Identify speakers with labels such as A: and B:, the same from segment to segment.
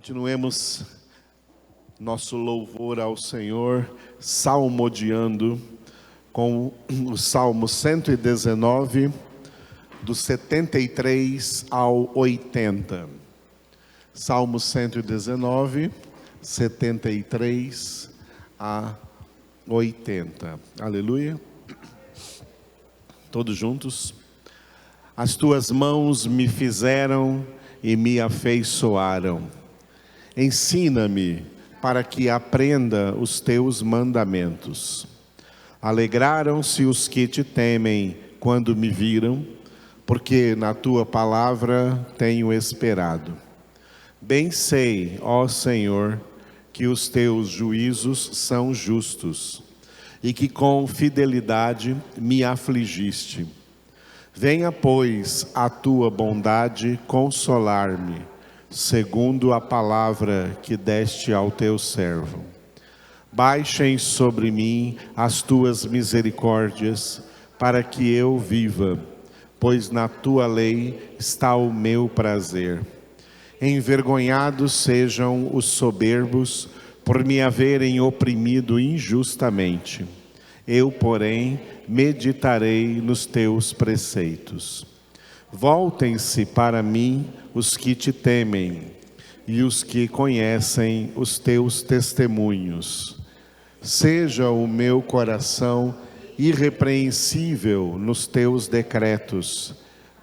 A: Continuemos nosso louvor ao Senhor, salmodiando com o Salmo 119, do 73 ao 80. Salmo 119, 73 a 80. Aleluia. Todos juntos. As tuas mãos me fizeram e me afeiçoaram. Ensina-me para que aprenda os teus mandamentos. Alegraram-se os que te temem quando me viram, porque na tua palavra tenho esperado. Bem sei, ó Senhor, que os teus juízos são justos e que com fidelidade me afligiste. Venha, pois, a tua bondade consolar-me, segundo a palavra que deste ao teu servo. Baixem sobre mim as tuas misericórdias, para que eu viva, pois na tua lei está o meu prazer. Envergonhados sejam os soberbos, por me haverem oprimido injustamente. Eu, porém, meditarei nos teus preceitos. Voltem-se para mim os que te temem e os que conhecem os teus testemunhos. Seja o meu coração irrepreensível nos teus decretos,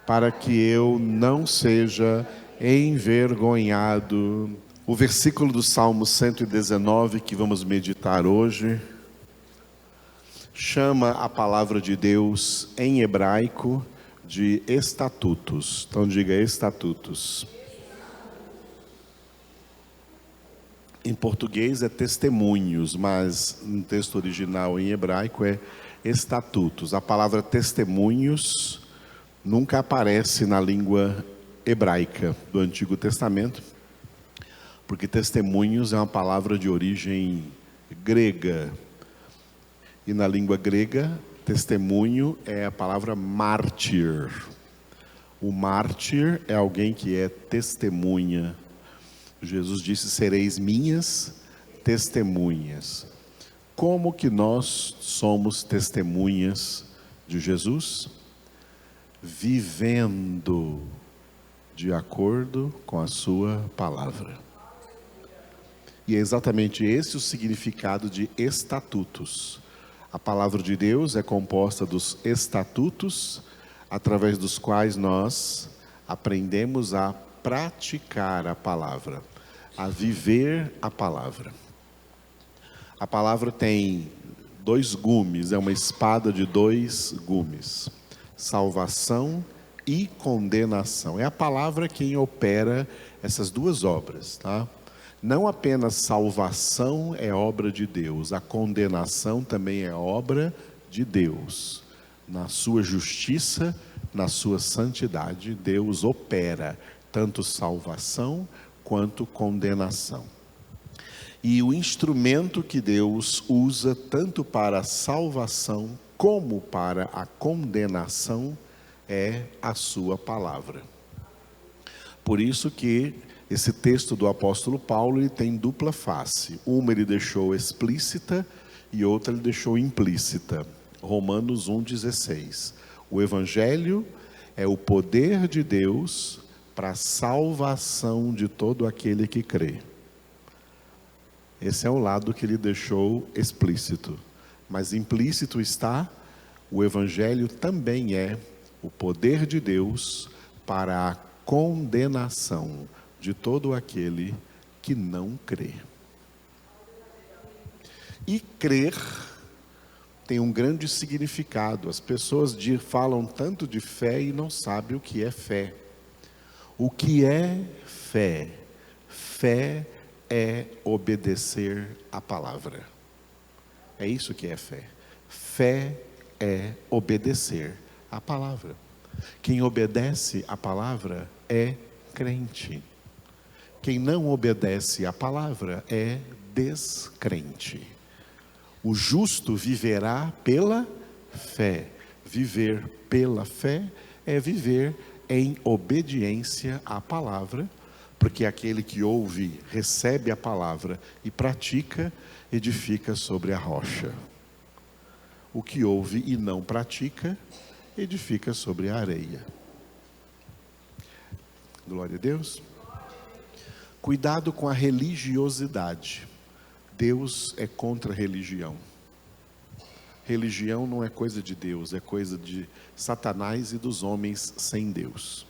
A: para que eu não seja envergonhado. O versículo do Salmo 119 que vamos meditar hoje chama a palavra de Deus em hebraico de estatutos. Então diga estatutos. Em português é testemunhos, mas no texto original em hebraico é estatutos. A palavra testemunhos nunca aparece na língua hebraica do Antigo Testamento, porque testemunhos é uma palavra de origem grega. E na língua grega, testemunho é a palavra mártir. O mártir é alguém que é testemunha. Jesus disse: sereis minhas testemunhas. Como que nós somos testemunhas de Jesus? Vivendo de acordo com a sua palavra. E é exatamente esse o significado de estatutos. A palavra de Deus é composta dos estatutos, através dos quais nós aprendemos a praticar a palavra, a viver a palavra. A palavra tem dois gumes, é uma espada de dois gumes: salvação e condenação. É a palavra quem opera essas duas obras, tá? Não apenas salvação é obra de Deus, a condenação também é obra de Deus. Na sua justiça, na sua santidade, Deus opera tanto salvação quanto condenação. E o instrumento que Deus usa tanto para a salvação como para a condenação é a sua palavra. Por isso que esse texto do apóstolo Paulo ele tem dupla face. Uma ele deixou explícita e outra ele deixou implícita. Romanos 1,16. O Evangelho é o poder de Deus para a salvação de todo aquele que crê. Esse é o lado que ele deixou explícito. Mas implícito está: o Evangelho também é o poder de Deus para a condenação de todo aquele que não crê. E crer tem um grande significado. As pessoas falam tanto de fé e não sabem o que é fé. O que é fé? Fé é obedecer a palavra. É isso que é fé. Fé é obedecer a palavra. Quem obedece a palavra é crente. Quem não obedece à palavra é descrente. O justo viverá pela fé. Viver pela fé é viver em obediência à palavra, Porque aquele que ouve, recebe a palavra e pratica, edifica sobre a rocha. O que ouve e não pratica, edifica sobre a areia. Glória a Deus. Cuidado com a religiosidade. Deus é contra a religião. Religião não é coisa de Deus, é coisa de Satanás e dos homens sem Deus.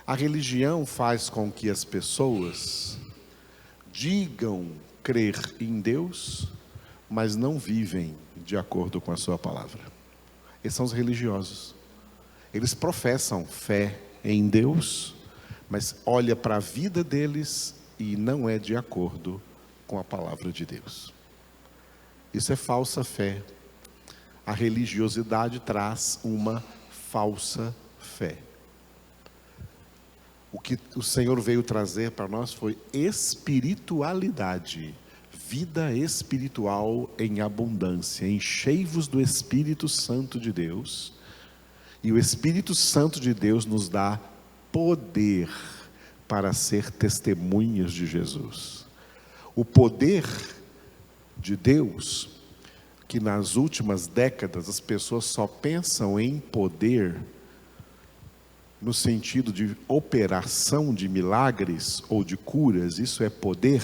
A: A religião faz com que as pessoas digam crer em Deus, mas não vivem de acordo com a sua palavra. Esses são os religiosos. Eles professam fé em Deus, mas olha para a vida deles e não é de acordo com a palavra de Deus. Isso é falsa fé. A religiosidade traz uma falsa fé. O que o Senhor veio trazer para nós foi espiritualidade, vida espiritual em abundância. Enchei-vos do Espírito Santo de Deus, e o Espírito Santo de Deus nos dá poder para ser testemunhas de Jesus. O poder de Deus, que nas últimas décadas as pessoas só pensam em poder no sentido de operação de milagres ou de curas, isso é poder?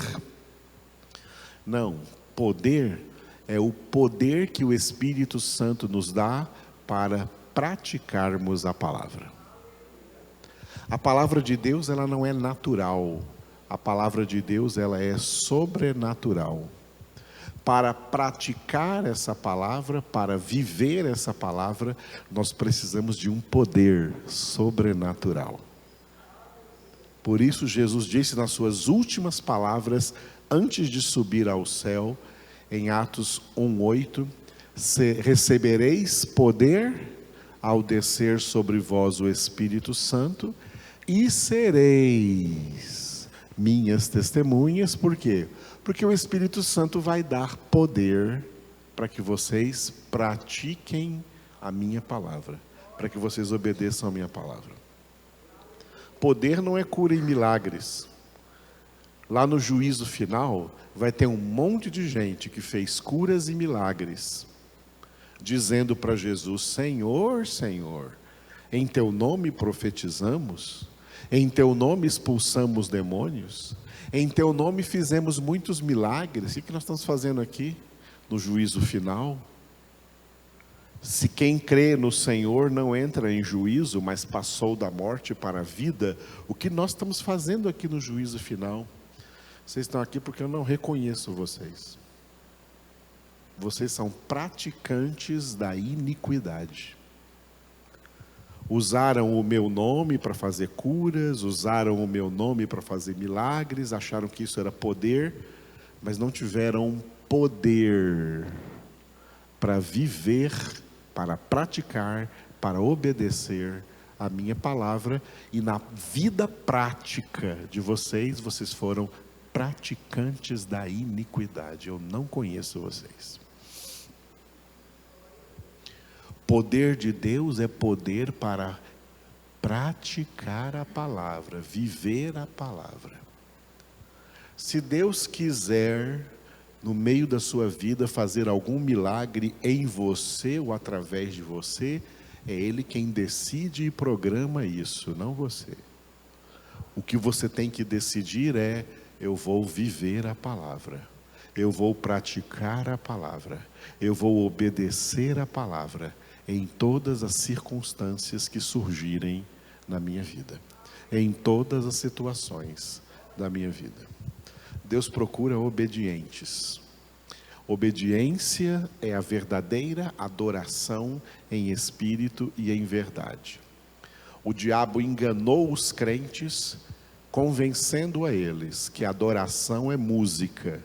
A: Não, poder é o poder que o Espírito Santo nos dá para praticarmos a palavra. A palavra de Deus, ela não é natural. A palavra de Deus, ela é sobrenatural. Para praticar essa palavra, para viver essa palavra, nós precisamos de um poder sobrenatural. Por isso Jesus disse nas suas últimas palavras, antes de subir ao céu, em Atos 1:8, recebereis poder ao descer sobre vós o Espírito Santo, e sereis minhas testemunhas. Por quê? Porque o Espírito Santo vai dar poder para que vocês pratiquem a minha palavra, para que vocês obedeçam a minha palavra. Poder não é cura e milagres. Lá no juízo final, vai ter um monte de gente que fez curas e milagres, dizendo para Jesus: Senhor, Senhor, em teu nome profetizamos, em teu nome expulsamos demônios, em teu nome fizemos muitos milagres. O que nós estamos fazendo aqui no juízo final? Se quem crê no Senhor não entra em juízo, mas passou da morte para a vida, o que nós estamos fazendo aqui no juízo final? Vocês estão aqui porque eu não reconheço vocês. Vocês são praticantes da iniquidade. Usaram o meu nome para fazer curas, usaram o meu nome para fazer milagres, acharam que isso era poder, mas não tiveram poder para viver, para praticar, para obedecer a minha palavra. E na vida prática de vocês, vocês foram praticantes da iniquidade. Eu não conheço vocês. Poder de Deus é poder para praticar a palavra, viver a palavra. Se Deus quiser, no meio da sua vida, fazer algum milagre em você ou através de você, é Ele quem decide e programa isso, não você. O que você tem que decidir é: eu vou viver a palavra, eu vou praticar a palavra, eu vou obedecer a palavra em todas as circunstâncias que surgirem na minha vida, em todas as situações da minha vida. Deus procura obedientes. Obediência é a verdadeira adoração em espírito e em verdade. O diabo enganou os crentes, convencendo a eles que adoração é música,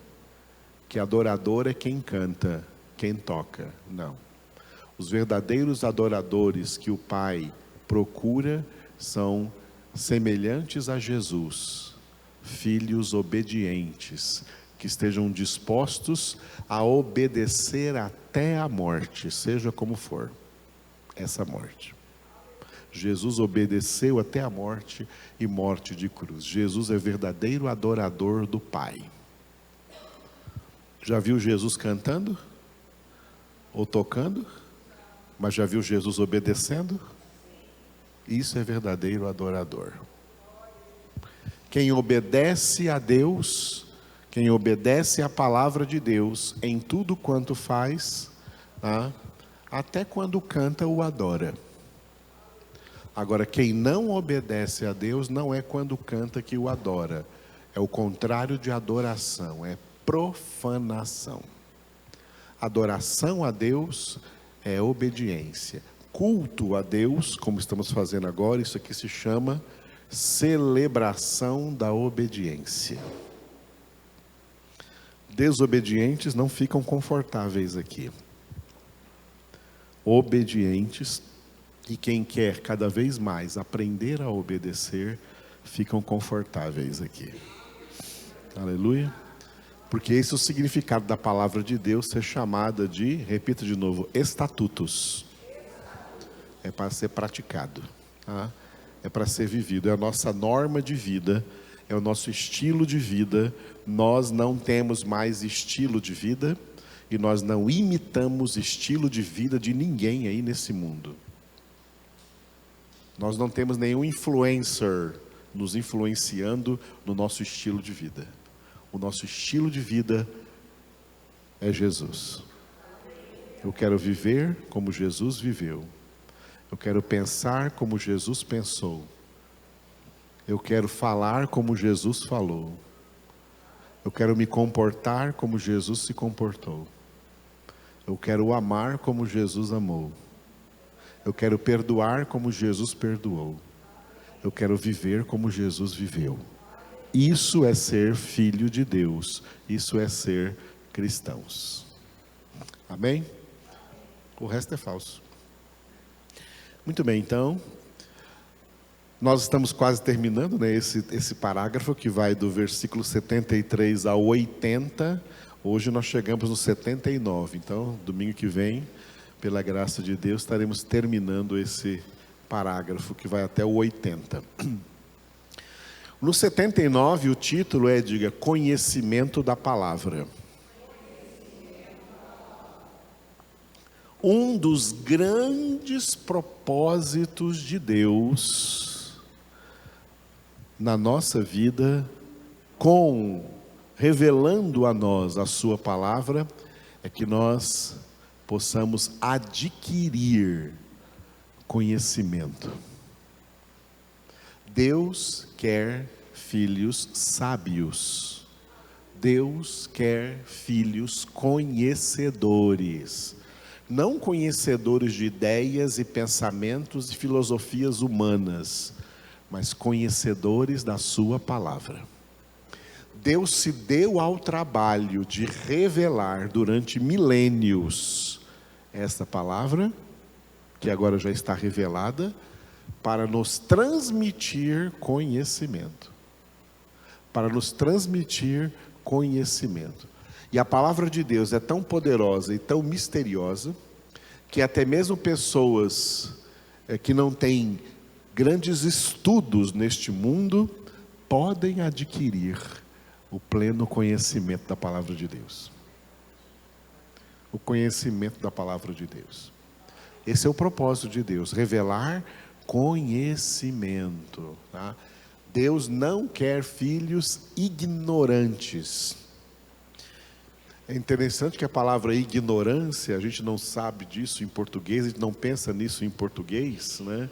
A: que adorador é quem canta, quem toca. Não. Os verdadeiros adoradores que o Pai procura são semelhantes a Jesus, filhos obedientes, que estejam dispostos a obedecer até a morte, seja como for essa morte. Jesus obedeceu até a morte e morte de cruz. Jesus é verdadeiro adorador do Pai. Já viu Jesus cantando? Ou tocando? Mas já viu Jesus obedecendo? Isso é verdadeiro adorador. Quem obedece a Deus, quem obedece à palavra de Deus em tudo quanto faz, até quando canta o adora. Agora, quem não obedece a Deus não é quando canta que o adora. É o contrário de adoração, é profanação. Adoração a Deus é obediência. Culto a Deus, como estamos fazendo agora, isso aqui se chama celebração da obediência. Desobedientes não ficam confortáveis aqui. Obedientes, e quem quer cada vez mais aprender a obedecer, ficam confortáveis aqui. Aleluia. Porque esse é o significado da palavra de Deus ser chamada de, repita de novo, estatutos. É para ser praticado, é para ser vivido, é a nossa norma de vida, é o nosso estilo de vida. Nós não temos mais estilo de vida e nós não imitamos estilo de vida de ninguém aí nesse mundo. Nós não temos nenhum influencer nos influenciando no nosso estilo de vida. O nosso estilo de vida é Jesus. Eu quero viver como Jesus viveu. Eu quero pensar como Jesus pensou. Eu quero falar como Jesus falou. Eu quero me comportar como Jesus se comportou. Eu quero amar como Jesus amou. Eu quero perdoar como Jesus perdoou. Eu quero viver como Jesus viveu. Isso é ser filho de Deus. Isso é ser cristãos. Amém? O resto é falso. Muito bem, então, nós estamos quase terminando, né, esse parágrafo que vai do versículo 73 ao 80. Hoje nós chegamos no 79. Então, domingo que vem, pela graça de Deus, estaremos terminando esse parágrafo que vai até o 80. No 79, o título é, diga, conhecimento da palavra. Um dos grandes propósitos de Deus na nossa vida, revelando a nós a sua palavra, é que nós possamos adquirir conhecimento. Deus quer filhos sábios. Deus quer filhos conhecedores. Não conhecedores de ideias e pensamentos e filosofias humanas, mas conhecedores da sua palavra. Deus se deu ao trabalho de revelar durante milênios esta palavra, que agora já está revelada, para nos transmitir conhecimento. Para nos transmitir conhecimento. E a palavra de Deus é tão poderosa e tão misteriosa, que até mesmo pessoas que não têm grandes estudos neste mundo, podem adquirir o pleno conhecimento da palavra de Deus. O conhecimento da palavra de Deus. Esse é o propósito de Deus, revelar conhecimento. Tá? Deus não quer filhos ignorantes. É interessante que a palavra ignorância, a gente não sabe disso em português, a gente não pensa nisso em português, né?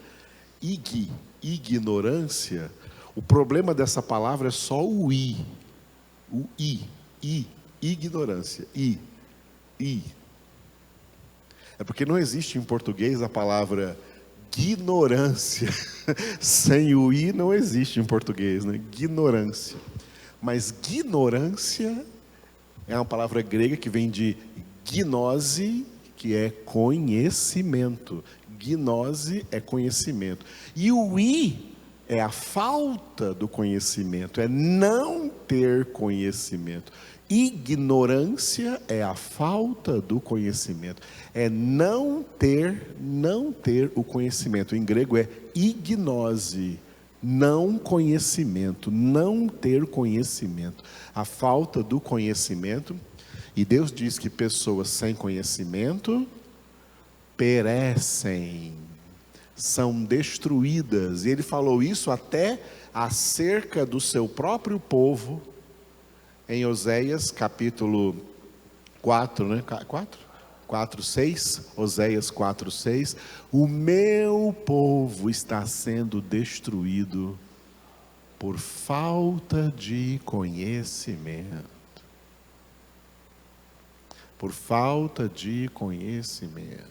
A: Ignorância, o problema dessa palavra é só o i, ignorância, é porque não existe em português a palavra ignorância, sem o i não existe em português, né? Ignorância, mas ignorância é uma palavra grega que vem de gnose, que é conhecimento. Gnose é conhecimento. E o i é a falta do conhecimento, é não ter conhecimento. Ignorância é a falta do conhecimento. É não ter o conhecimento. Em grego é ignose. Não conhecimento, não ter conhecimento. A falta do conhecimento. E Deus diz que pessoas sem conhecimento perecem, são destruídas. E Ele falou isso até acerca do seu próprio povo, em Oséias capítulo 4, né? 4:6, Oséias 4:6, o meu povo está sendo destruído por falta de conhecimento. Por falta de conhecimento.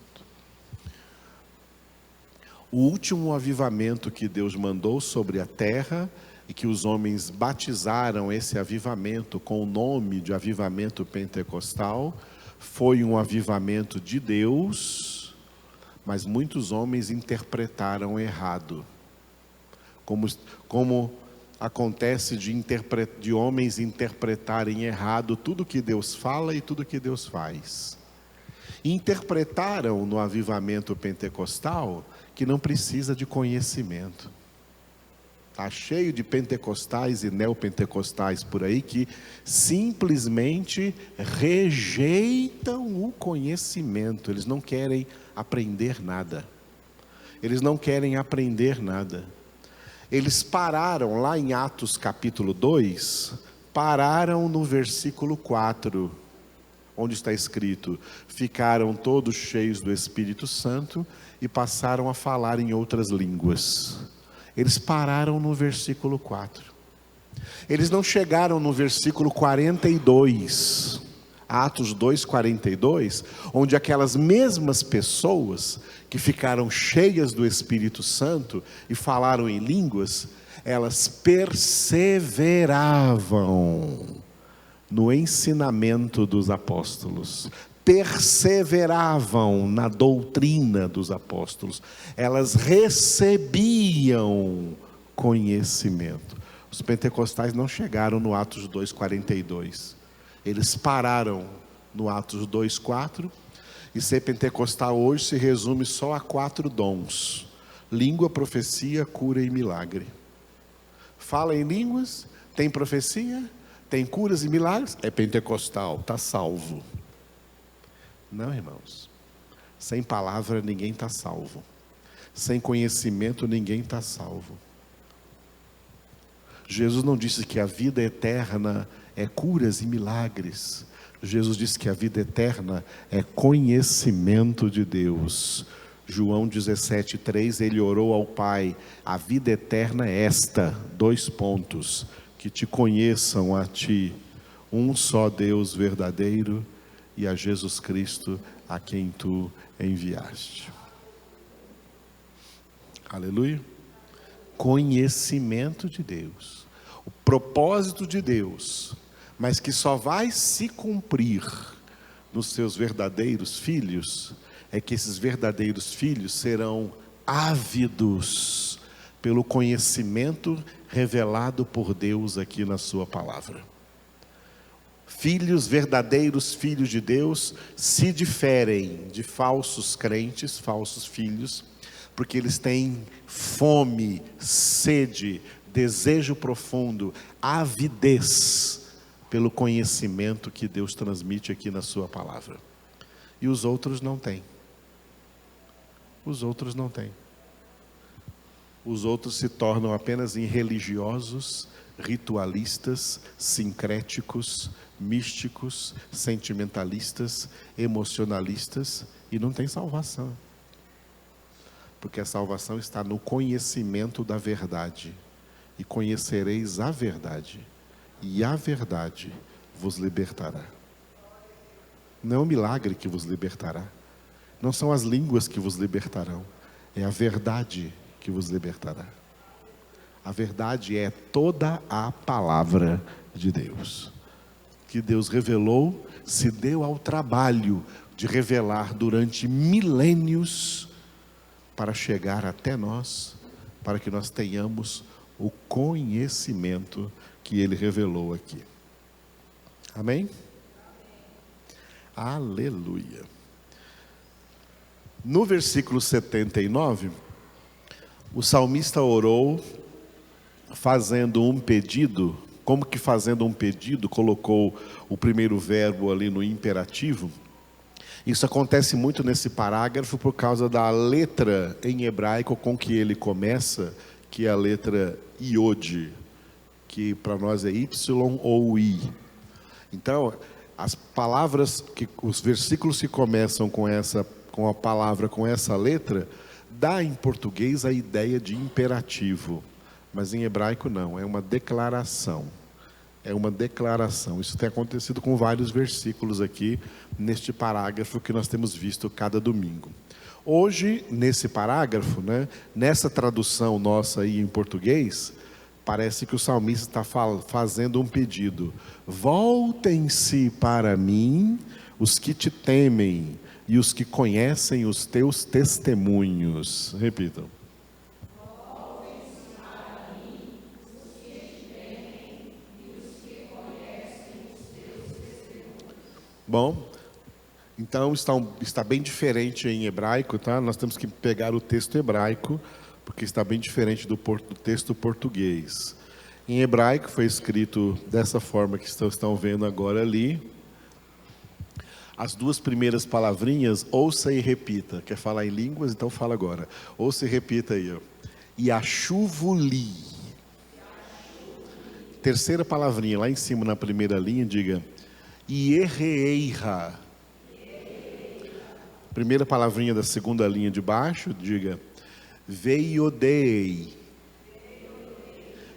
A: O último avivamento que Deus mandou sobre a terra, e que os homens batizaram esse avivamento com o nome de avivamento pentecostal, foi um avivamento de Deus, mas muitos homens interpretaram errado. Como acontece de homens interpretarem errado tudo que Deus fala e tudo que Deus faz. Interpretaram no avivamento pentecostal que não precisa de conhecimento. Está cheio de pentecostais e neopentecostais por aí que simplesmente rejeitam o conhecimento. Eles não querem aprender nada. Eles não querem aprender nada. Eles pararam lá em Atos capítulo 2, pararam no versículo 4, onde está escrito: ficaram todos cheios do Espírito Santo e passaram a falar em outras línguas. Eles pararam no versículo 4. Eles não chegaram no versículo 42, Atos 2:42, onde aquelas mesmas pessoas que ficaram cheias do Espírito Santo e falaram em línguas, elas perseveravam no ensinamento dos apóstolos, perseveravam na doutrina dos apóstolos, elas recebiam conhecimento. Os pentecostais não chegaram no Atos 2:42, eles pararam no Atos 2:4, e ser pentecostal hoje se resume só a 4 dons: língua, profecia, cura e milagre. Fala em línguas, tem profecia, tem curas e milagres, é pentecostal, está salvo. Não, irmãos, sem palavra ninguém está salvo, sem conhecimento ninguém está salvo. Jesus não disse que a vida eterna é curas e milagres. Jesus disse que a vida eterna é conhecimento de Deus. João 17:3, ele orou ao Pai: a vida eterna é esta, : que te conheçam a ti, um só Deus verdadeiro, e a Jesus Cristo, a quem tu enviaste. Aleluia. Conhecimento de Deus, o propósito de Deus, mas que só vai se cumprir nos seus verdadeiros filhos, é que esses verdadeiros filhos serão ávidos pelo conhecimento revelado por Deus aqui na sua palavra. Filhos, verdadeiros filhos de Deus, se diferem de falsos crentes, falsos filhos, porque eles têm fome, sede, desejo profundo, avidez pelo conhecimento que Deus transmite aqui na sua palavra. E os outros não têm. Os outros não têm. Os outros se tornam apenas religiosos, ritualistas, sincréticos, místicos, sentimentalistas, emocionalistas, e não tem salvação. Porque a salvação está no conhecimento da verdade. E conhecereis a verdade, e a verdade vos libertará. Não é um milagre que vos libertará, não são as línguas que vos libertarão, é a verdade que vos libertará. A verdade é toda a palavra de Deus, que Deus revelou, se deu ao trabalho de revelar durante milênios, para chegar até nós, para que nós tenhamos o conhecimento que Ele revelou aqui. Amém? Aleluia. No versículo 79, o salmista orou fazendo um pedido. Como que fazendo um pedido, colocou o primeiro verbo ali no imperativo. Isso acontece muito nesse parágrafo por causa da letra em hebraico com que ele começa, que é a letra Iod, que para nós é Y ou I. Então, as palavras, os versículos que começam com a palavra com essa letra, dá em português a ideia de imperativo, mas em hebraico não, é uma declaração. É uma declaração. Isso tem acontecido com vários versículos aqui, neste parágrafo que nós temos visto cada domingo. Hoje, nesse parágrafo, nessa tradução nossa aí em português, parece que o salmista está fazendo um pedido. Voltem-se para mim os que te temem e os que conhecem os teus testemunhos. Repitam. Bom, então está bem diferente em hebraico, tá? Nós temos que pegar o texto hebraico, porque está bem diferente do texto português. Em hebraico foi escrito dessa forma que estão vendo agora ali. As duas primeiras palavrinhas, ouça e repita. Quer falar em línguas? Então fala agora. Ouça e repita aí. Yashuvuli. Terceira palavrinha, lá em cima na primeira linha, diga Ierreira. Primeira palavrinha da segunda linha de baixo, diga Veiodei.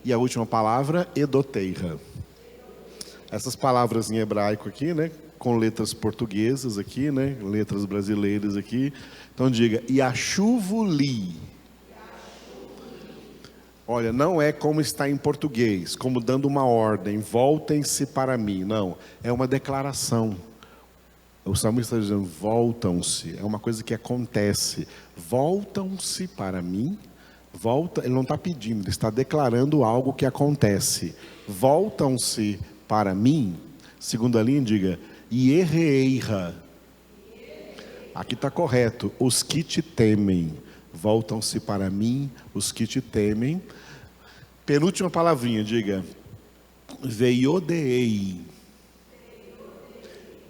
A: E a última palavra, Edoteira. Essas palavras em hebraico aqui, com letras portuguesas aqui, letras brasileiras aqui. Então diga Yashuvuli. Olha, não é como está em português, como dando uma ordem, voltem-se para mim. Não, é uma declaração. O salmista está dizendo, voltam-se, é uma coisa que acontece. Voltam-se para mim, ele não está pedindo, ele está declarando algo que acontece. Voltam-se para mim, segunda linha, diga, Ierreira. Aqui está correto, os que te temem. Voltam-se para mim os que te temem. Penúltima palavrinha, diga Veiodei.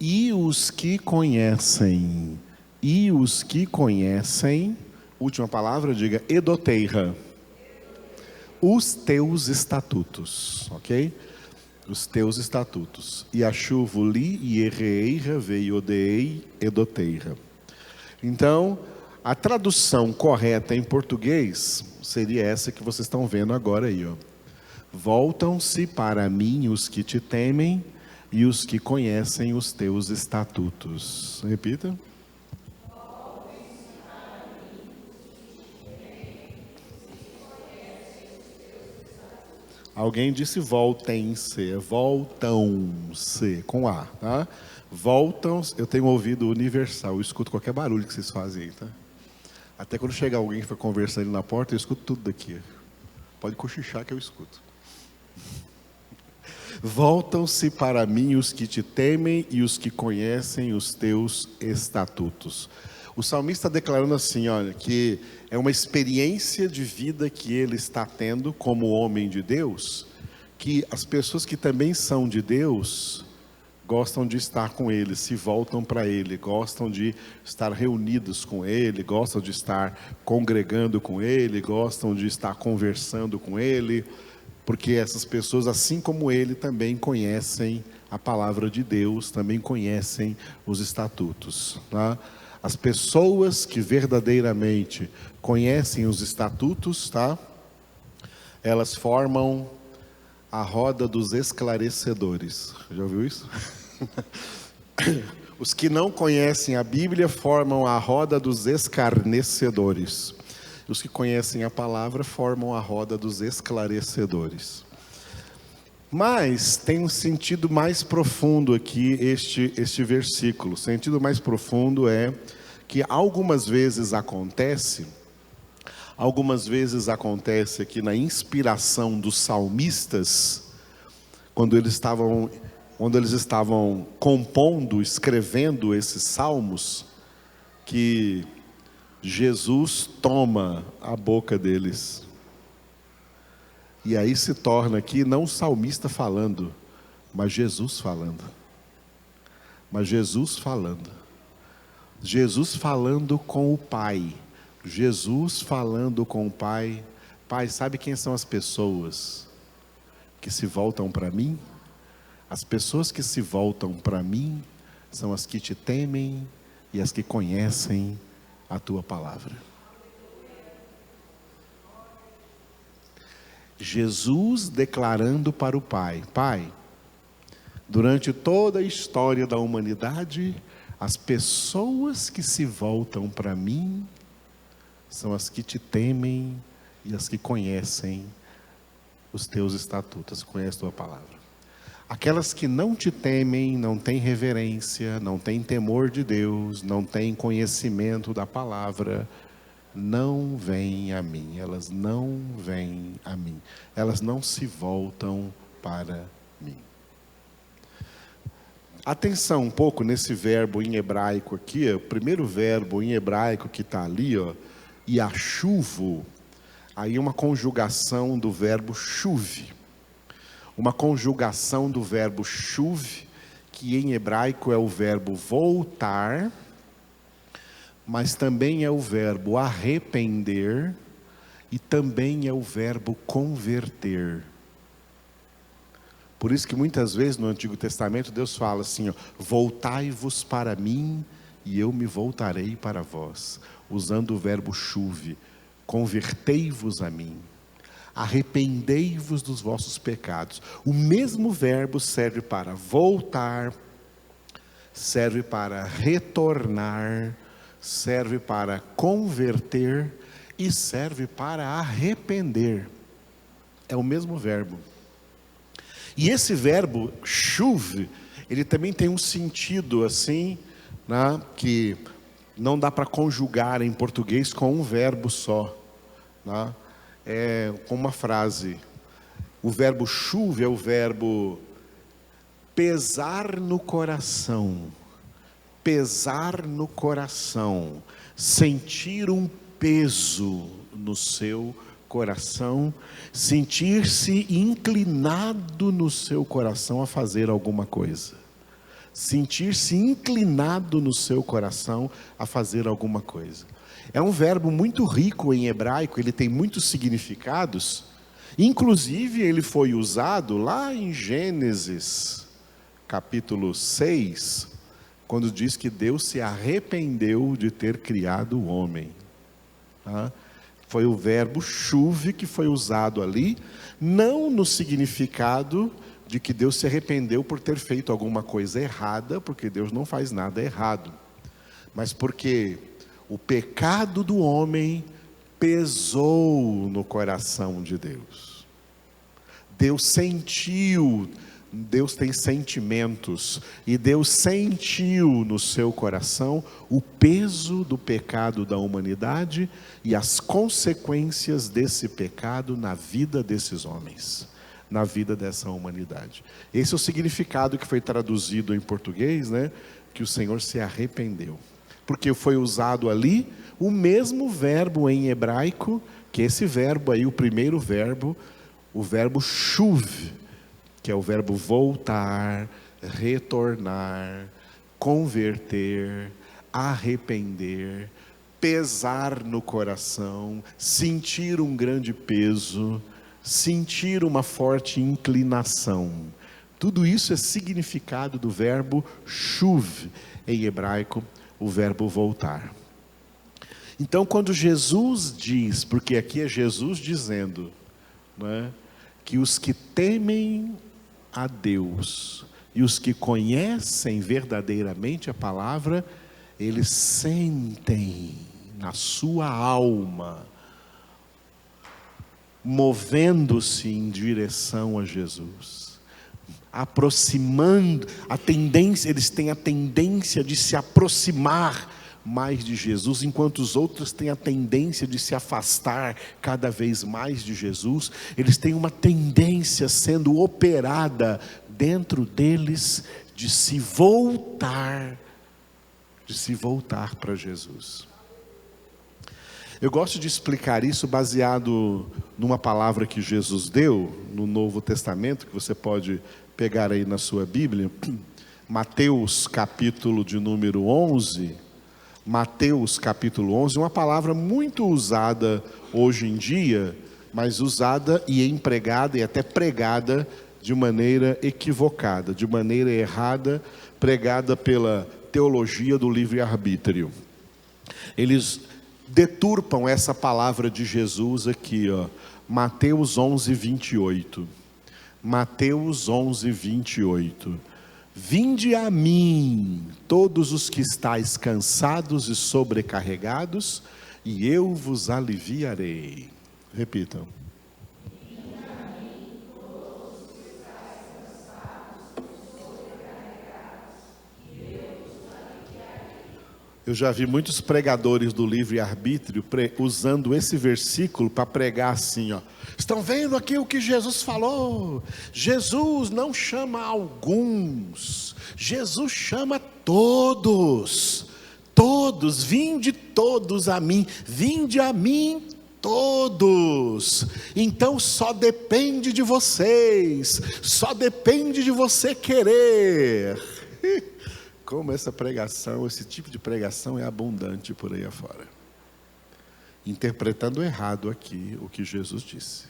A: E os que conhecem. E os que conhecem. Última palavra, diga Edoteira. Os teus estatutos, ok? Os teus estatutos. Yashuvuli, Ierreira, Veiodei, Edoteira. Então, a tradução correta em português seria essa que vocês estão vendo agora aí. Voltam-se para mim os que te temem e os que conhecem os teus estatutos. Repita. Alguém disse voltem-se, voltam-se, com A, tá? Voltam, eu tenho ouvido universal, eu escuto qualquer barulho que vocês fazem aí, tá? Até quando chega alguém que foi conversando ali na porta, eu escuto tudo daqui. Pode cochichar que eu escuto. Voltam-se para mim os que te temem e os que conhecem os teus estatutos. O salmista está declarando assim, olha, que é uma experiência de vida que ele está tendo como homem de Deus, que as pessoas que também são de Deus gostam de estar com ele, se voltam para ele, gostam de estar reunidos com ele, gostam de estar congregando com ele, gostam de estar conversando com ele, porque essas pessoas, assim como ele, também conhecem a palavra de Deus, também conhecem os estatutos, tá? As pessoas que verdadeiramente conhecem os estatutos, tá? Elas formam a roda dos esclarecedores. Já ouviu isso? Os que não conhecem a Bíblia formam a roda dos escarnecedores. Os que conhecem a palavra formam a roda dos esclarecedores. Mas tem um sentido mais profundo aqui este versículo. O sentido mais profundo é que algumas vezes acontece aqui na inspiração dos salmistas, quando eles estavam quando eles estavam compondo, escrevendo esses salmos, que Jesus toma a boca deles. E aí se torna aqui não o salmista falando, mas Jesus falando. Mas Jesus falando. Jesus falando com o Pai. Jesus falando com o Pai. Pai, sabe quem são as pessoas que se voltam para mim? As pessoas que se voltam para mim são as que te temem e as que conhecem a tua palavra. Jesus declarando para o Pai: Pai, durante toda a história da humanidade, as pessoas que se voltam para mim são as que te temem e as que conhecem os teus estatutos, conhecem a tua palavra. Aquelas que não te temem, não têm reverência, não têm temor de Deus, não têm conhecimento da palavra, não vêm a mim, elas não vêm a mim, elas não se voltam para mim. Atenção um pouco nesse verbo em hebraico aqui, o primeiro verbo em hebraico que está ali, yashuvu, aí uma conjugação do verbo shuv, uma conjugação do verbo shuv, que em hebraico é o verbo voltar, mas também é o verbo arrepender e também é o verbo converter. Por isso que muitas vezes no Antigo Testamento Deus fala assim, voltai-vos para mim e eu me voltarei para vós, usando o verbo shuv, convertei-vos a mim, arrependei-vos dos vossos pecados. O mesmo verbo serve para voltar, serve para retornar, serve para converter e serve para arrepender. É o mesmo verbo. E esse verbo shuv, ele também tem um sentido assim, né, que não dá para conjugar em português com um verbo só, né? É com uma frase. O verbo shuv é o verbo pesar no coração. Pesar no coração, sentir um peso no seu coração, sentir-se inclinado no seu coração a fazer alguma coisa. Sentir-se inclinado no seu coração a fazer alguma coisa. É um verbo muito rico em hebraico, ele tem muitos significados. Inclusive ele foi usado lá em Gênesis, capítulo 6, quando diz que Deus se arrependeu de ter criado o homem. Foi o verbo shuv que foi usado ali, não no significado de que Deus se arrependeu por ter feito alguma coisa errada, porque Deus não faz nada errado, mas porque o pecado do homem pesou no coração de Deus. Deus sentiu. Deus tem sentimentos, e Deus sentiu no seu coração o peso do pecado da humanidade e as consequências desse pecado na vida desses homens, na vida dessa humanidade. Esse é o significado que foi traduzido em português, né? Que o Senhor se arrependeu, porque foi usado ali o mesmo verbo em hebraico, que esse verbo aí, o primeiro verbo, o verbo shuv, que é o verbo voltar, retornar, converter, arrepender, pesar no coração, sentir um grande peso, sentir uma forte inclinação. Tudo isso é significado do verbo shuv, em hebraico, o verbo voltar. Então, quando Jesus diz, porque aqui é Jesus dizendo, né, que os que temem a Deus e os que conhecem verdadeiramente a palavra, eles sentem na sua alma, movendo-se em direção a Jesus, aproximando, eles têm a tendência de se aproximar mais de Jesus, enquanto os outros têm a tendência de se afastar cada vez mais de Jesus, eles têm uma tendência sendo operada dentro deles de se voltar para Jesus. Eu gosto de explicar isso baseado numa palavra que Jesus deu no Novo Testamento, que você pode pegar aí na sua Bíblia, Mateus capítulo de número 11, Mateus capítulo 11, uma palavra muito usada hoje em dia, mas usada e empregada e até pregada de maneira equivocada, de maneira errada, pregada pela teologia do livre-arbítrio. Eles deturpam essa palavra de Jesus aqui, ó, Mateus 11, 28. Mateus 11, 28. Vinde a mim, todos os que estáis cansados e sobrecarregados, e eu vos aliviarei. Repitam. Eu já vi muitos pregadores do livre-arbítrio usando esse versículo para pregar assim, ó. Estão vendo aqui o que Jesus falou? Jesus não chama alguns, Jesus chama todos. Todos, vinde todos a mim, vinde a mim todos. Então só depende de vocês, só depende de você querer. Como essa pregação, esse tipo de pregação é abundante por aí afora. Interpretando errado aqui o que Jesus disse.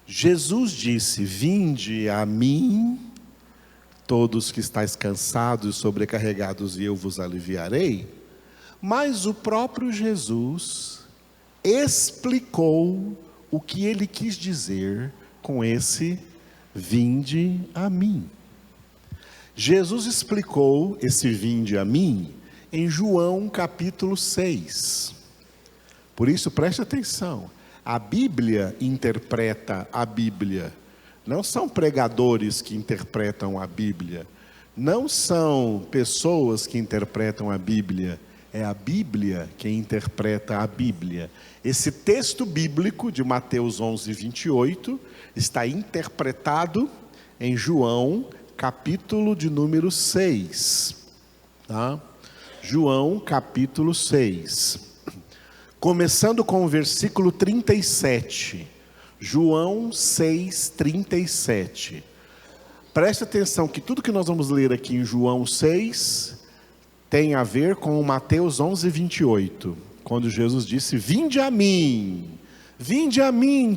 A: Jesus disse, vinde a mim, todos que estáis cansados e sobrecarregados, e eu vos aliviarei. Mas o próprio Jesus explicou o que ele quis dizer com esse vinde a mim. Jesus explicou esse vinde a mim em João capítulo 6. Por isso preste atenção, a Bíblia interpreta a Bíblia. Não são pregadores que interpretam a Bíblia, não são pessoas que interpretam a Bíblia, é a Bíblia que interpreta a Bíblia. Esse texto bíblico de Mateus 11, 28 está interpretado em João capítulo de número 6, tá? João capítulo 6, começando com o versículo 37, João 6, 37, preste atenção que tudo que nós vamos ler aqui em João 6, tem a ver com Mateus 11, 28, quando Jesus disse, vinde a mim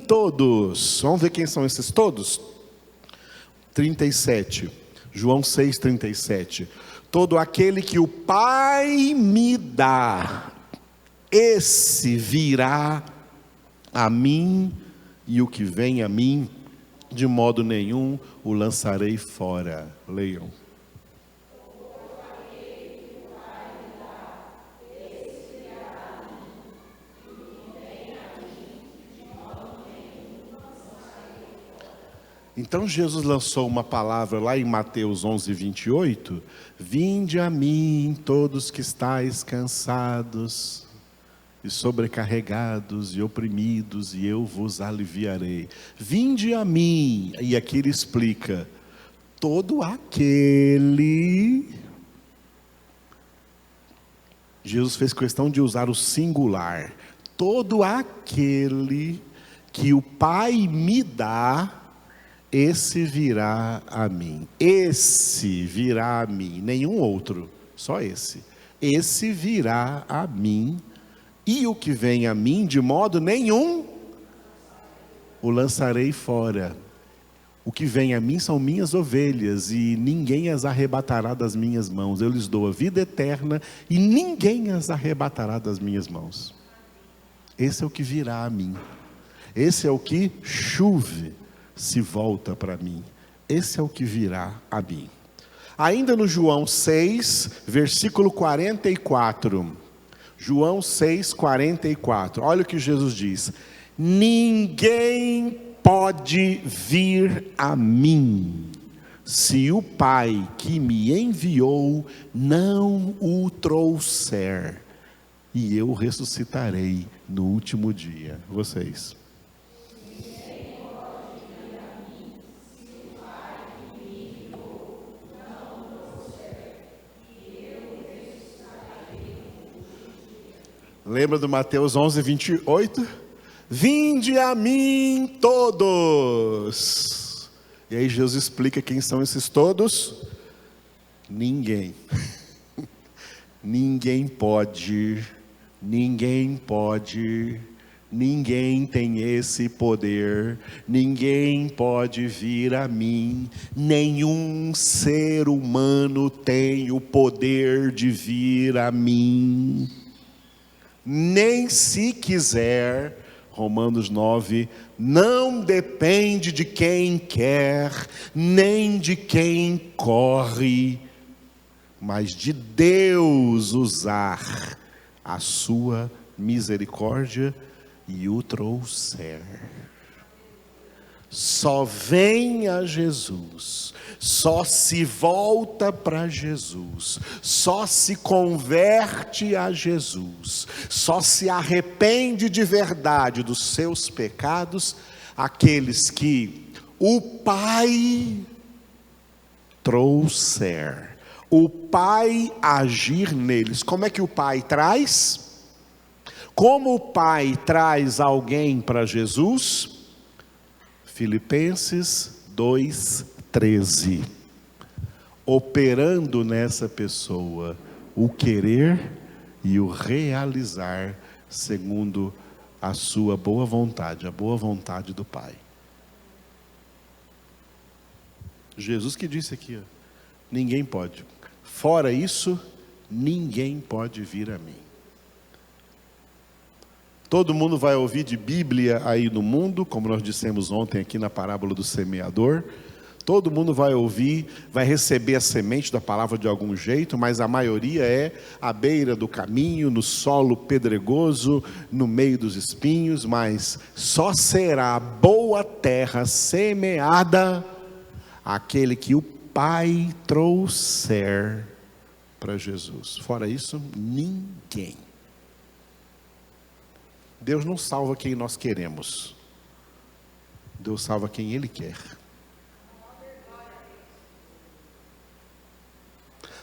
A: todos, vamos ver quem são esses todos? 37, João 6, 37. Todo aquele que o Pai me dá, esse virá a mim, e o que vem a mim, de modo nenhum o lançarei fora. Leiam. Então Jesus lançou uma palavra lá em Mateus 11, 28, vinde a mim todos que estáis cansados e sobrecarregados e oprimidos, e eu vos aliviarei. Vinde a mim, e aqui ele explica, todo aquele, Jesus fez questão de usar o singular, todo aquele que o Pai me dá, esse virá a mim. Esse virá a mim, nenhum outro, só esse. Esse virá a mim, e o que vem a mim, de modo nenhum o lançarei fora. O que vem a mim são minhas ovelhas, e ninguém as arrebatará das minhas mãos. Eu lhes dou a vida eterna, e ninguém as arrebatará das minhas mãos. Esse é o que virá a mim. Esse é o que chuve se volta para mim. Esse é o que virá a mim. Ainda no João 6, versículo 44. João 6, 44. Olha o que Jesus diz. Ninguém pode vir a mim, se o Pai que me enviou não o trouxer, e eu ressuscitarei no último dia. Vocês. Lembra do Mateus 11, 28? Vinde a mim todos. E aí Jesus explica quem são esses todos. Ninguém. Ninguém pode Ninguém tem esse poder, ninguém pode vir a mim, nenhum ser humano tem o poder de vir a mim, nem se quiser. Romanos 9, não depende de quem quer, nem de quem corre, mas de Deus usar a sua misericórdia e o trouxer. Só vem a Jesus, só se volta para Jesus, só se converte a Jesus, só se arrepende de verdade dos seus pecados aqueles que o Pai trouxer, o Pai agir neles. Como é que o Pai traz? Como o Pai traz alguém para Jesus? Filipenses 2:13. Operando nessa pessoa o querer e o realizar segundo a sua boa vontade, a boa vontade do Pai. Jesus que disse aqui, ó, ninguém pode. Fora isso, ninguém pode vir a mim. Todo mundo vai ouvir de Bíblia aí no mundo, como nós dissemos ontem aqui na parábola do semeador. Todo mundo vai ouvir, vai receber a semente da palavra de algum jeito, mas a maioria é à beira do caminho, no solo pedregoso, no meio dos espinhos, mas só será boa terra semeada aquele que o Pai trouxer para Jesus. Fora isso, ninguém. Deus não salva quem nós queremos. Deus salva quem Ele quer.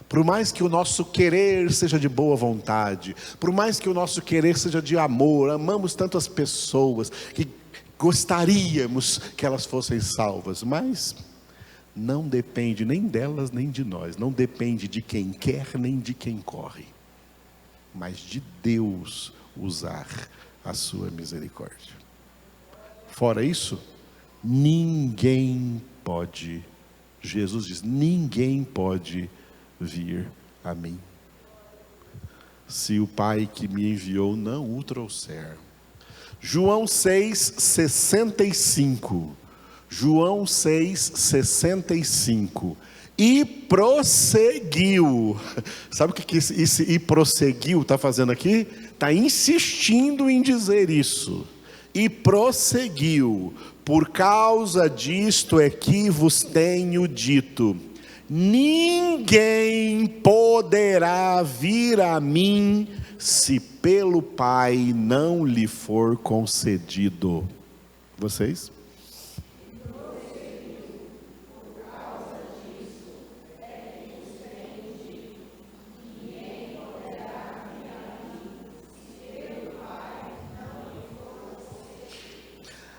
A: Por mais que o nosso querer seja de boa vontade, por mais que o nosso querer seja de amor, amamos tantas pessoas que gostaríamos que elas fossem salvas, mas não depende nem delas nem de nós, não depende de quem quer nem de quem corre, mas de Deus usar a sua misericórdia. Fora isso, ninguém pode, Jesus diz, ninguém pode vir a mim, se o Pai que me enviou não o trouxer. João 6:65. João 6:65. E prosseguiu. Sabe o que esse e prosseguiu está fazendo aqui? Está insistindo em dizer isso. E prosseguiu. Por causa disto é que vos tenho dito: ninguém poderá vir a mim se pelo Pai não lhe for concedido. Vocês?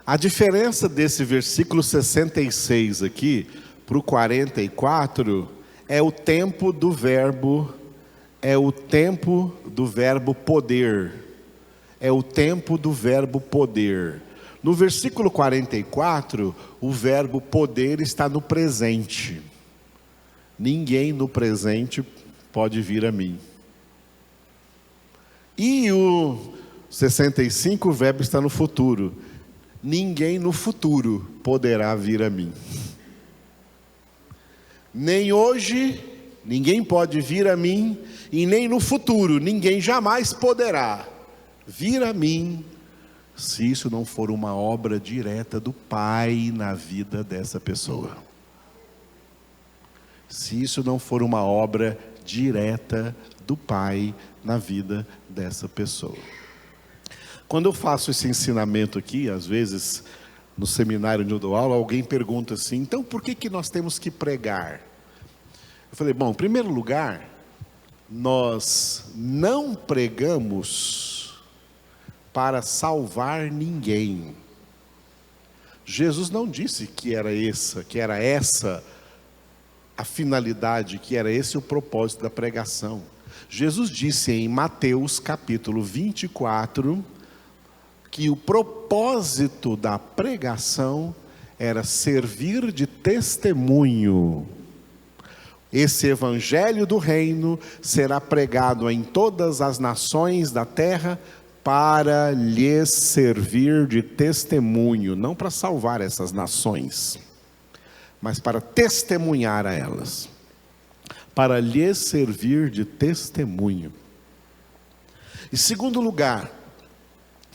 A: A diferença desse versículo 66 aqui para o 44 é o tempo do verbo, poder. É o tempo do verbo poder. No versículo 44, o verbo poder está no presente. Ninguém no presente pode vir a mim. E o 65, o verbo está no futuro. Ninguém no futuro poderá vir a mim. Nem hoje, ninguém pode vir a mim, e nem no futuro, ninguém jamais poderá vir a mim, se isso não for uma obra direta do Pai na vida dessa pessoa. se isso não for uma obra direta do Pai na vida dessa pessoa. Quando eu faço esse ensinamento aqui, às vezes no seminário onde eu dou aula, alguém pergunta assim: então por que nós temos que pregar? Eu falei: bom, em primeiro lugar, nós não pregamos para salvar ninguém. Jesus não disse que era essa a finalidade, que era esse o propósito da pregação. Jesus disse em Mateus capítulo 24, que o propósito da pregação era servir de testemunho. Esse evangelho do reino será pregado em todas as nações da terra para lhes servir de testemunho, não para salvar essas nações, mas para testemunhar a elas, para lhes servir de testemunho. Em segundo lugar,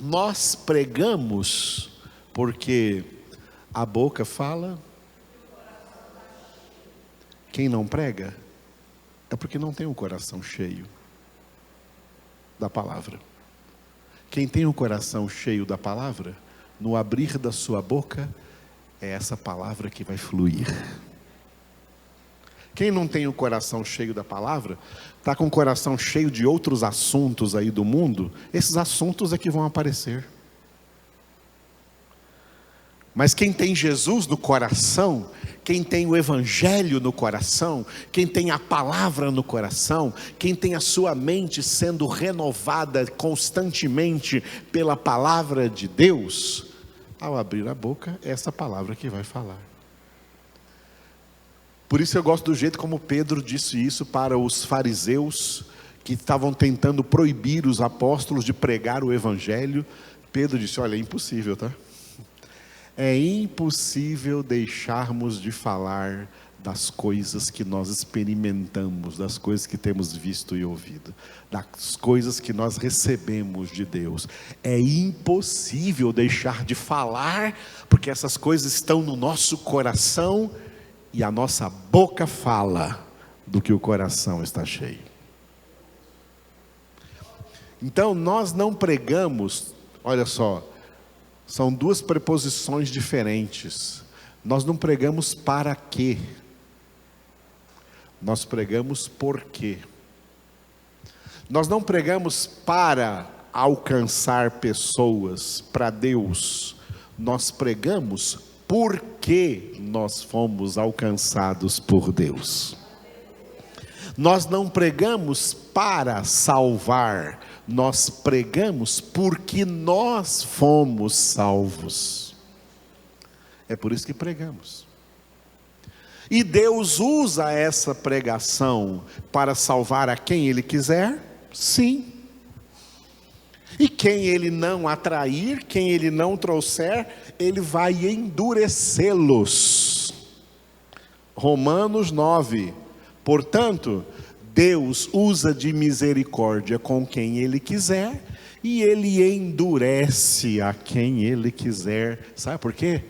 A: nós pregamos porque a boca fala. Quem não prega é porque não tem o coração cheio da palavra. Quem tem o coração cheio da palavra, no abrir da sua boca, é essa palavra que vai fluir. Quem não tem o coração cheio da palavra, está com o coração cheio de outros assuntos aí do mundo, esses assuntos é que vão aparecer. Mas quem tem Jesus no coração, quem tem o evangelho no coração, quem tem a palavra no coração, quem tem a sua mente sendo renovada constantemente pela palavra de Deus, ao abrir a boca, é essa palavra que vai falar. Por isso eu gosto do jeito como Pedro disse isso para os fariseus que estavam tentando proibir os apóstolos de pregar o evangelho. Pedro disse: olha, é impossível, tá? É impossível deixarmos de falar das coisas que nós experimentamos, das coisas que temos visto e ouvido, das coisas que nós recebemos de Deus. É impossível deixar de falar, porque essas coisas estão no nosso coração e a nossa boca fala do que o coração está cheio. Então nós não pregamos, olha só, são duas preposições diferentes. Nós não pregamos para quê, nós pregamos por quê. Nós não pregamos para alcançar pessoas para Deus, nós pregamos porque nós fomos alcançados por Deus. Nós não pregamos para salvar, nós pregamos porque nós fomos salvos. É por isso que pregamos. E Deus usa essa pregação para salvar a quem Ele quiser? Sim. E quem Ele não atrair, quem Ele não trouxer, Ele vai endurecê-los. Romanos 9. Portanto, Deus usa de misericórdia com quem Ele quiser, e Ele endurece a quem Ele quiser. Sabe por quê?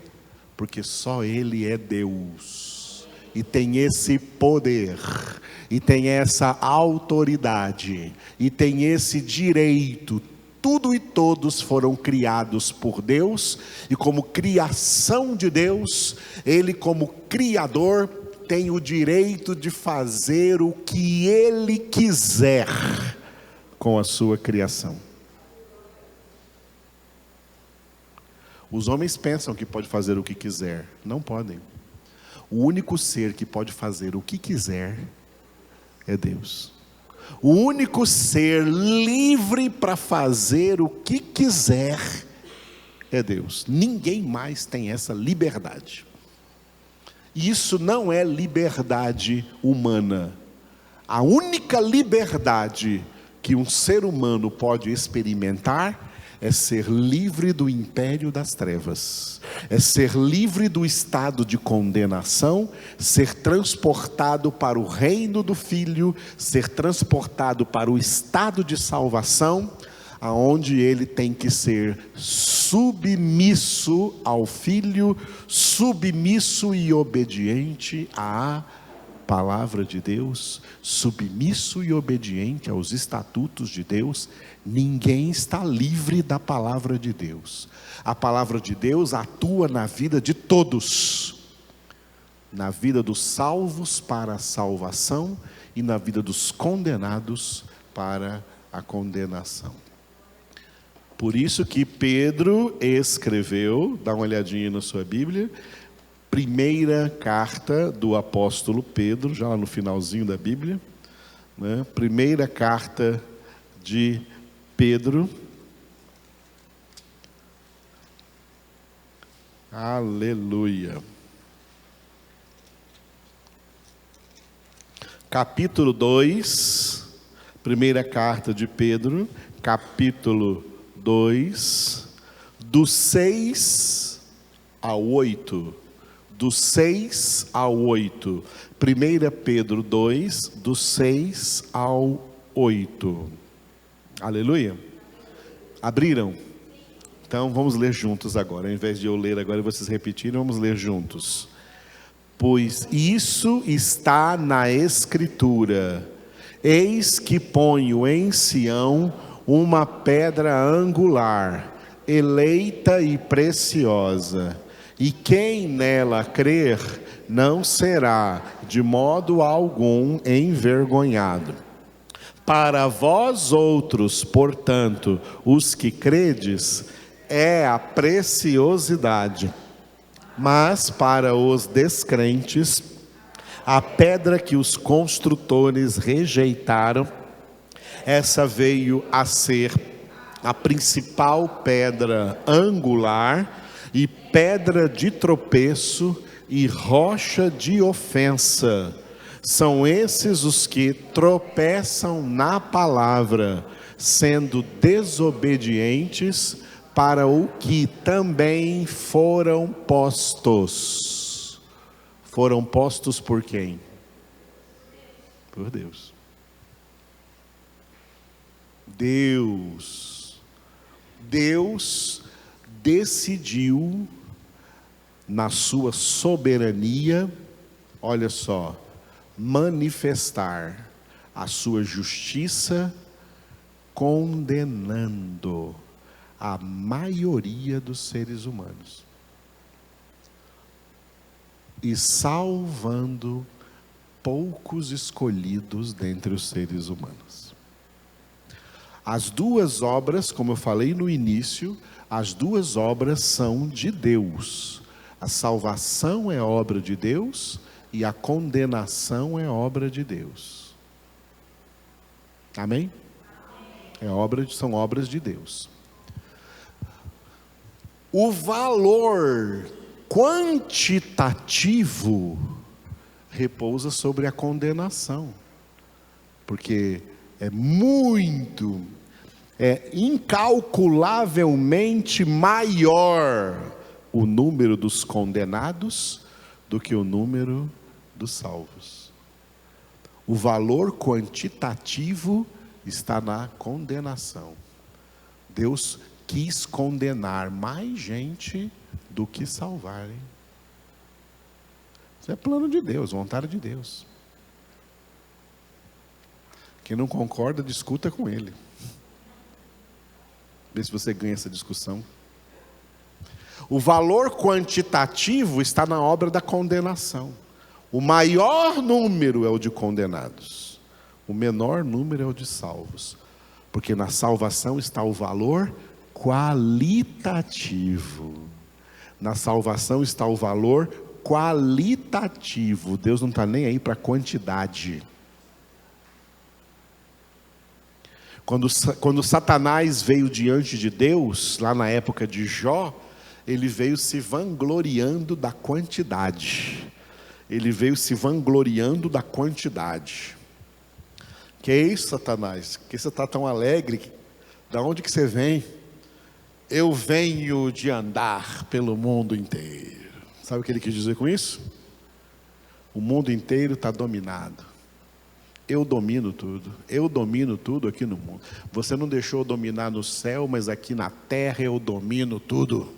A: Porque só Ele é Deus, e tem esse poder, e tem essa autoridade, e tem esse direito. Tudo e todos foram criados por Deus, e como criação de Deus, Ele como Criador tem o direito de fazer o que Ele quiser com a sua criação. Os homens pensam que pode fazer o que quiser, não podem. O único ser que pode fazer o que quiser é Deus. O único ser livre para fazer o que quiser é Deus. Ninguém mais tem essa liberdade. E isso não é liberdade humana. A única liberdade que um ser humano pode experimentar é ser livre do império das trevas, é ser livre do estado de condenação, ser transportado para o reino do Filho, ser transportado para o estado de salvação, aonde ele tem que ser submisso ao Filho, submisso e obediente a palavra de Deus, submisso e obediente aos estatutos de Deus, ninguém está livre da palavra de Deus. A palavra de Deus atua na vida de todos, na vida dos salvos para a salvação e na vida dos condenados para a condenação. Por isso que Pedro escreveu, dá uma olhadinha na sua Bíblia, primeira carta do apóstolo Pedro, já lá no finalzinho da Bíblia, né? Primeira carta de Pedro. Aleluia. Capítulo 2, primeira carta de Pedro, capítulo 2, do 6 ao 8. Do 6 ao 8. 1 Pedro 2, do 6 ao 8. Aleluia. Abriram? Então vamos ler juntos agora. Ao invés de eu ler agora e vocês repetirem, vamos ler juntos. Pois isso está na Escritura: eis que ponho em Sião uma pedra angular, eleita e preciosa, e quem nela crer não será de modo algum envergonhado. Para vós outros, portanto, os que credes, é a preciosidade, mas para os descrentes, a pedra que os construtores rejeitaram, essa veio a ser a principal pedra angular e pedra de tropeço e rocha de ofensa. São esses os que tropeçam na palavra, sendo desobedientes para o que também foram postos. Foram postos por quem? Por Deus. Deus decidiu, na sua soberania, olha só, manifestar a sua justiça, condenando a maioria dos seres humanos e salvando poucos escolhidos dentre os seres humanos. As duas obras, como eu falei no início, as duas obras são de Deus. A salvação é obra de Deus e a condenação é obra de Deus. Amém? São obras de Deus. O valor quantitativo repousa sobre a condenação, porque é incalculavelmente maior o número dos condenados do que o número dos salvos. O valor quantitativo está na condenação. Deus quis condenar mais gente do que salvar. Hein? Isso é plano de Deus, vontade de Deus. Quem não concorda, discuta com ele. Vê se você ganha essa discussão. O valor quantitativo está na obra da condenação. O maior número é o de condenados. O menor número é o de salvos. Porque na salvação está o valor qualitativo. Na salvação está o valor qualitativo. Deus não está nem aí para a quantidade. Quando Satanás veio diante de Deus, lá na época de Jó, ele veio se vangloriando da quantidade. Ele veio se vangloriando da quantidade. Que é isso, Satanás? Que você está tão alegre? Da onde que você vem? Eu venho de andar pelo mundo inteiro. Sabe o que ele quis dizer com isso? O mundo inteiro está dominado. Eu domino tudo aqui no mundo. Você não deixou eu dominar no céu, mas aqui na terra eu domino tudo.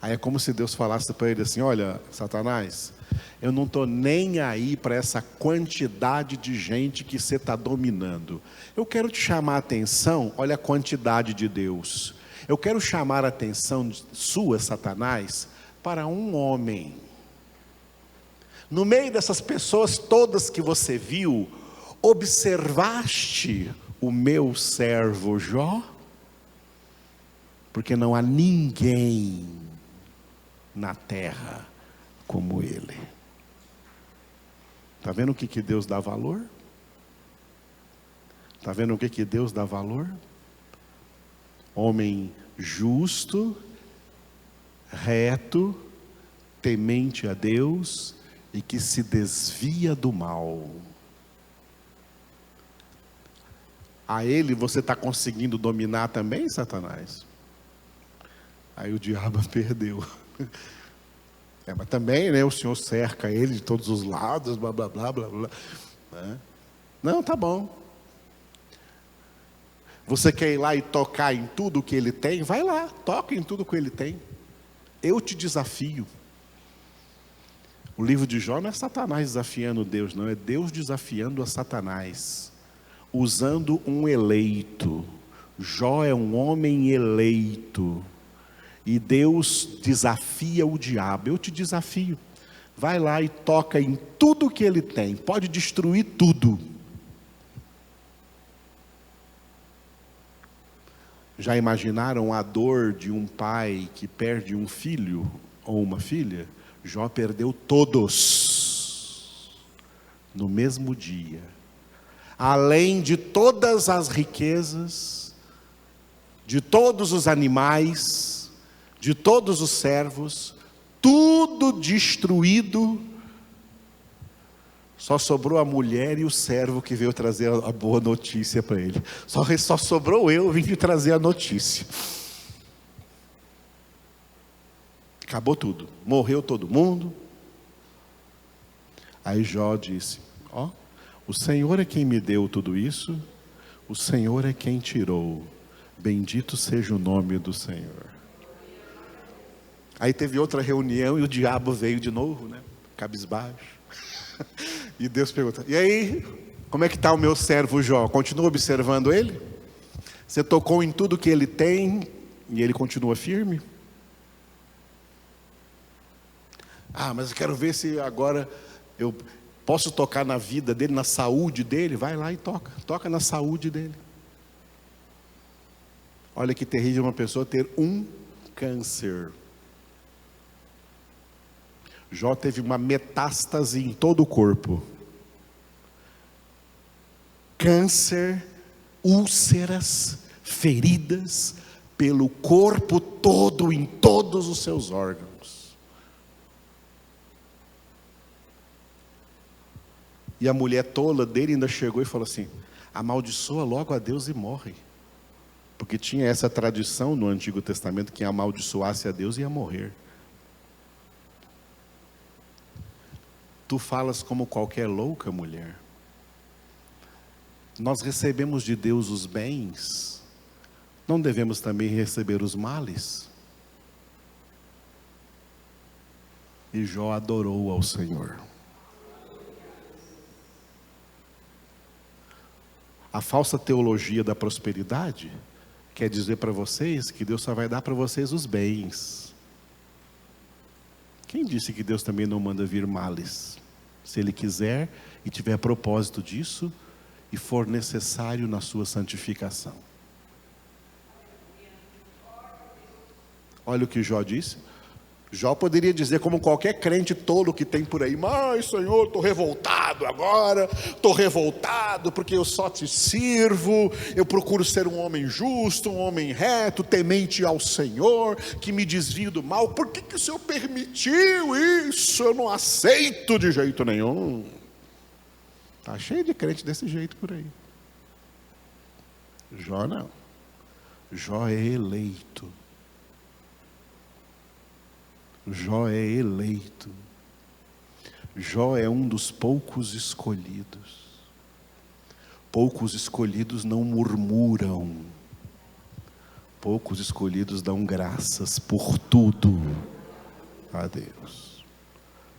A: Aí é como se Deus falasse para ele assim: olha, Satanás, eu não estou nem aí para essa quantidade de gente que você está dominando. Eu quero te chamar a atenção, olha a quantidade de Deus. Eu quero chamar a atenção sua, Satanás, para um homem. No meio dessas pessoas todas que você viu, observaste o meu servo Jó? Porque não há ninguém na terra como ele. Está vendo o que Deus dá valor? Está vendo o que Deus dá valor? Homem justo, reto, temente a Deus e que se desvia do mal. A ele você está conseguindo dominar também, Satanás? Aí o diabo perdeu. Mas também, né, o Senhor cerca ele de todos os lados, blá, blá, blá, blá, blá. Não, tá bom. Você quer ir lá e tocar em tudo que ele tem? Vai lá, toca em tudo que ele tem. Eu te desafio. O livro de Jó não é Satanás desafiando Deus, não. É Deus desafiando a Satanás. Usando um eleito. Jó é um homem eleito. E Deus desafia o diabo. Eu te desafio. Vai lá e toca em tudo que ele tem. Pode destruir tudo. Já imaginaram a dor de um pai que perde um filho ou uma filha? Jó perdeu todos no mesmo dia. Além de todas as riquezas, de todos os animais, de todos os servos, tudo destruído. Só sobrou a mulher e o servo que veio trazer a boa notícia para ele. Só sobrou eu, vim te trazer a notícia. Acabou tudo. Morreu todo mundo. Aí Jó disse: ó, o Senhor é quem me deu tudo isso, o Senhor é quem tirou. Bendito seja o nome do Senhor. Aí teve outra reunião e o diabo veio de novo, né? Cabisbaixo. E Deus pergunta: e aí, como é que está o meu servo Jó? Continua observando ele? Você tocou em tudo que ele tem e ele continua firme? Mas eu quero ver se agora eu posso tocar na vida dele, na saúde dele. Vai lá e toca na saúde dele. Olha que terrível uma pessoa ter um câncer. Jó teve uma metástase em todo o corpo. Câncer, úlceras, feridas pelo corpo todo, em todos os seus órgãos. E a mulher tola dele ainda chegou e falou assim: amaldiçoa logo a Deus e morre. Porque tinha essa tradição no Antigo Testamento, que quem amaldiçoasse a Deus ia morrer. Tu falas como qualquer louca mulher. Nós recebemos de Deus os bens, não devemos também receber os males? E Jó adorou ao Senhor. A falsa teologia da prosperidade quer dizer para vocês que Deus só vai dar para vocês os bens. Quem disse que Deus também não manda vir males? Se Ele quiser e tiver propósito disso e for necessário na sua santificação. Olha o que Jó disse. Jó poderia dizer, como qualquer crente tolo que tem por aí: mas Senhor, estou revoltado agora, estou revoltado porque eu só te sirvo, eu procuro ser um homem justo, um homem reto, temente ao Senhor, que me desvio do mal. Por que o Senhor permitiu isso? Eu não aceito de jeito nenhum. Está cheio de crente desse jeito por aí. Jó não. Jó é eleito. Jó é eleito. Jó é um dos poucos escolhidos. Poucos escolhidos não murmuram. poucos escolhidos dão graças por tudo a Deus,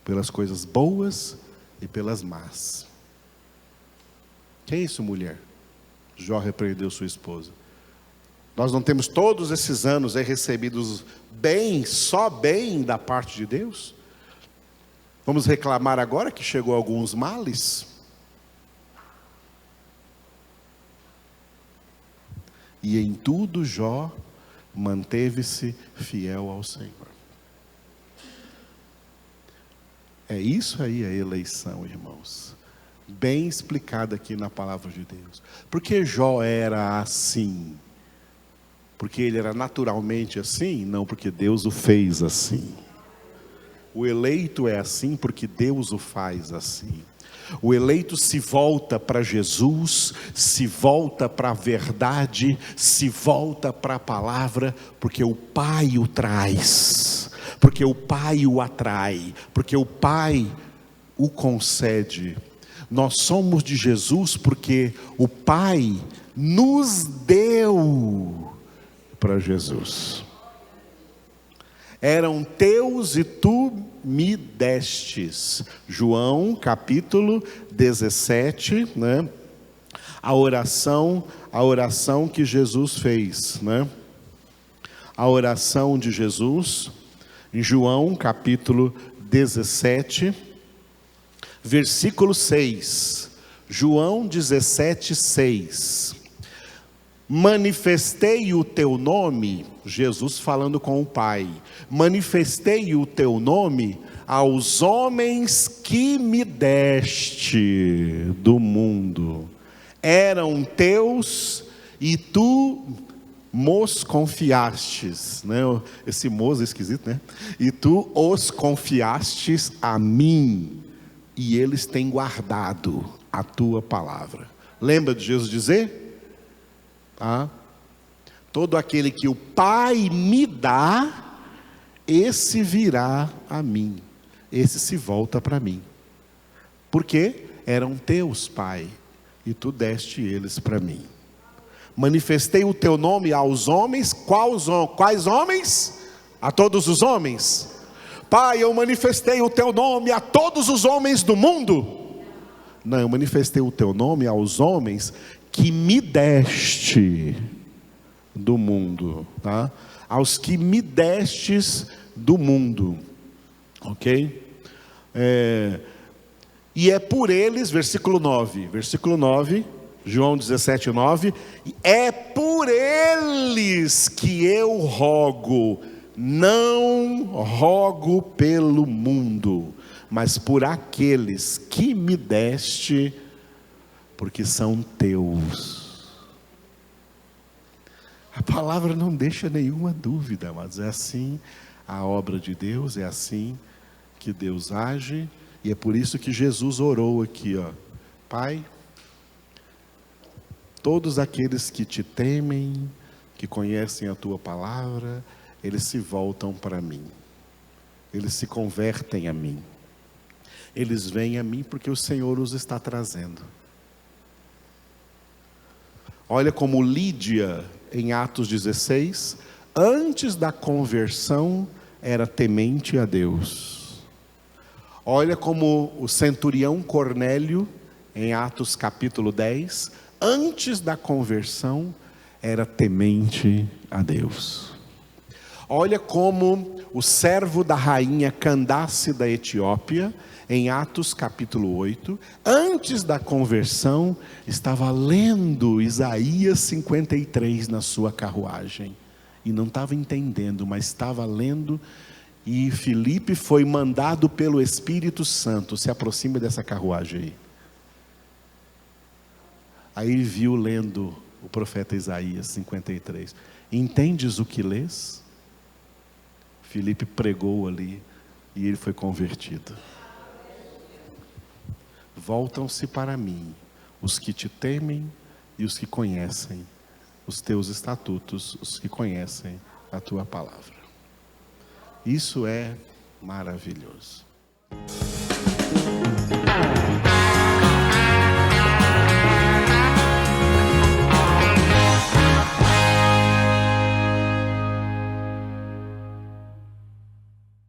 A: pelas coisas boas e pelas más. Que é isso, mulher? Jó repreendeu sua esposa. Nós não temos todos esses anos recebidos bem, só bem da parte de Deus? Vamos reclamar agora que chegou alguns males? E em tudo Jó manteve-se fiel ao Senhor. É isso aí a eleição, irmãos. Bem explicado aqui na palavra de Deus. Por que Jó era assim? Porque ele era naturalmente assim? Não, porque Deus o fez assim. O eleito é assim porque Deus o faz assim. O eleito se volta para Jesus, se volta para a verdade, se volta para a palavra, porque o Pai o traz, porque o Pai o atrai, porque o Pai o concede. Nós somos de Jesus porque o Pai nos deu para Jesus. Eram teus e tu me destes. João capítulo 17, né? A oração que Jesus fez, né? A oração de Jesus, em João capítulo 17, versículo 6. João 17, 6. Manifestei o teu nome, Jesus falando com o Pai, manifestei o teu nome aos homens que me deste do mundo. Eram teus e tu mos confiastes, né? Esse mos é esquisito, né? E tu os confiastes a mim, e eles têm guardado a tua palavra. Lembra de Jesus dizer? Todo aquele que o Pai me dá, esse virá a mim, esse se volta para mim. Porque eram teus, Pai, e tu deste eles para mim. Manifestei o teu nome aos homens. Quais homens? A todos os homens. Pai, eu manifestei o teu nome a todos os homens do mundo. Não, eu manifestei o teu nome aos homens que me deste do mundo, tá? Aos que me destes do mundo, ok? E é por eles, versículo 9, João 17, 9, é por eles que eu rogo, não rogo pelo mundo, mas por aqueles que me deste, porque são teus. A palavra não deixa nenhuma dúvida, mas é assim a obra de Deus, é assim que Deus age, e é por isso que Jesus orou aqui, Pai, todos aqueles que te temem, que conhecem a tua palavra, eles se voltam para mim, eles se convertem a mim, eles vêm a mim porque o Senhor os está trazendo. Olha como Lídia, em Atos 16, antes da conversão, era temente a Deus. Olha como o centurião Cornélio, em Atos capítulo 10, antes da conversão, era temente a Deus. Olha como o servo da rainha Candace da Etiópia, em Atos capítulo 8, antes da conversão, estava lendo Isaías 53 na sua carruagem, e não estava entendendo, mas estava lendo, e Filipe foi mandado pelo Espírito Santo, se aproxima dessa carruagem aí. Aí ele viu lendo o profeta Isaías 53, entendes o que lês? Filipe pregou ali, e ele foi convertido. Voltam-se para mim os que te temem e os que conhecem os teus estatutos, os que conhecem a tua palavra. Isso é maravilhoso.